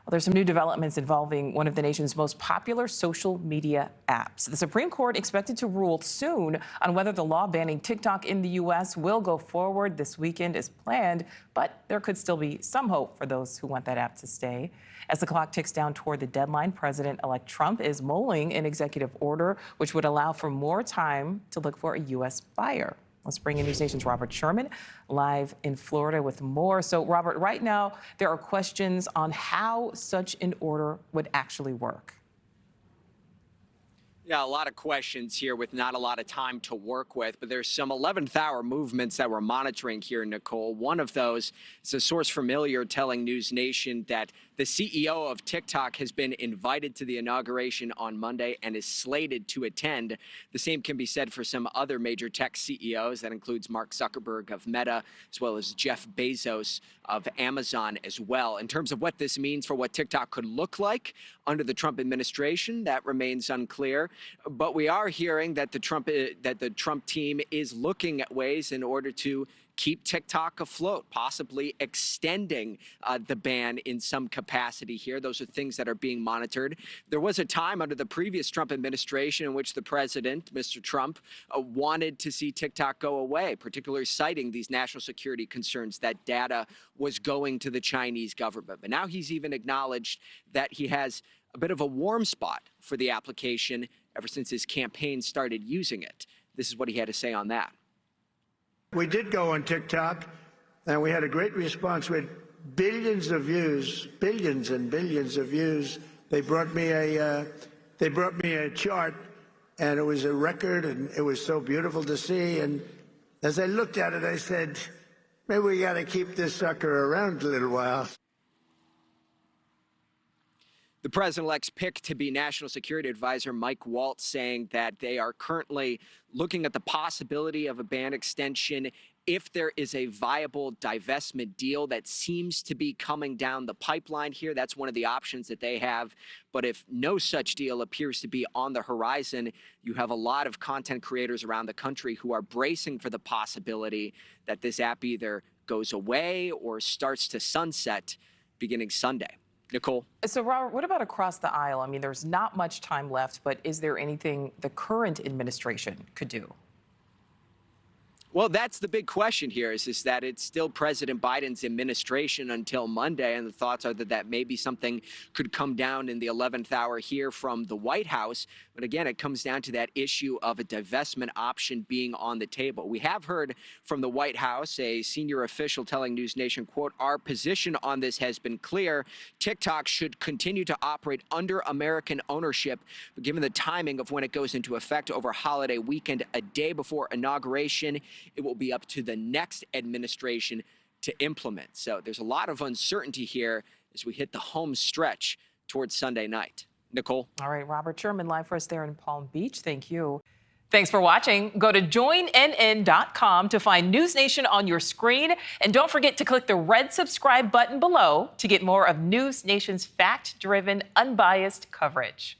Well, there's some new developments involving one of the nation's most popular social media apps. The Supreme Court expected to rule soon on whether the law banning TikTok in the U.S. will go forward this weekend as planned, but there could still be some hope for those who want that app to stay. As the clock ticks down toward the deadline, President-elect Trump is mulling an executive order which would allow for more time to look for a U.S. buyer. Let's bring in NewsNation's Robert Sherman live in Florida with more. So, Robert, right now there are questions on how such an order would actually work. Yeah, a lot of questions here with not a lot of time to work with, but there's some 11th hour movements that we're monitoring here, Nichole. One of those is a source familiar telling NewsNation that the CEO of TikTok has been invited to the inauguration on Monday and is slated to attend. The same can be said for some other major tech CEOs. That includes Mark Zuckerberg of Meta, as well as Jeff Bezos of Amazon as well. In terms of what this means for what TikTok could look like under the Trump administration, that remains unclear. But we are hearing that the Trump team is looking at ways in order to keep TikTok afloat, possibly extending the ban in some capacity here. Those are things that are being monitored. There was a time under the previous Trump administration in which the president, Mr. Trump, wanted to see TikTok go away, particularly citing these national security concerns that data was going to the Chinese government. But now he's even acknowledged that he has a bit of a warm spot for the application ever since his campaign started using it. This is what he had to say on that. We did go on TikTok, and we had a great response. We had billions of views, billions and billions of views. They brought me a chart, and it was a record, and it was so beautiful to see. And as I looked at it, I said, maybe we got to keep this sucker around a little while. The president-elect's pick to be National Security Advisor Mike Waltz saying that they are currently looking at the possibility of a ban extension if there is a viable divestment deal that seems to be coming down the pipeline here. That's one of the options that they have. But if no such deal appears to be on the horizon, you have a lot of content creators around the country who are bracing for the possibility that this app either goes away or starts to sunset beginning Sunday. Nichole? So, Robert, what about across the aisle? I mean, there's not much time left, but is there anything the current administration could do? Well, that's the big question here is that it's still President Biden's administration until Monday, and the thoughts are that maybe something could come down in the 11th hour here from the White House. But again, it comes down to that issue of a divestment option being on the table. We have heard from the White House, a senior official telling NewsNation, quote, "Our position on this has been clear. TikTok should continue to operate under American ownership, but given the timing of when it goes into effect over holiday weekend, a day before inauguration, it will be up to the next administration to implement." So there's a lot of uncertainty here as we hit the home stretch towards Sunday night. Nichole? All right, Robert Sherman live for us there in Palm Beach. Thank you. Thanks for watching. Go to joinnn.com to find NewsNation on your screen. And don't forget to click the red subscribe button below to get more of NewsNation's fact-driven, unbiased coverage.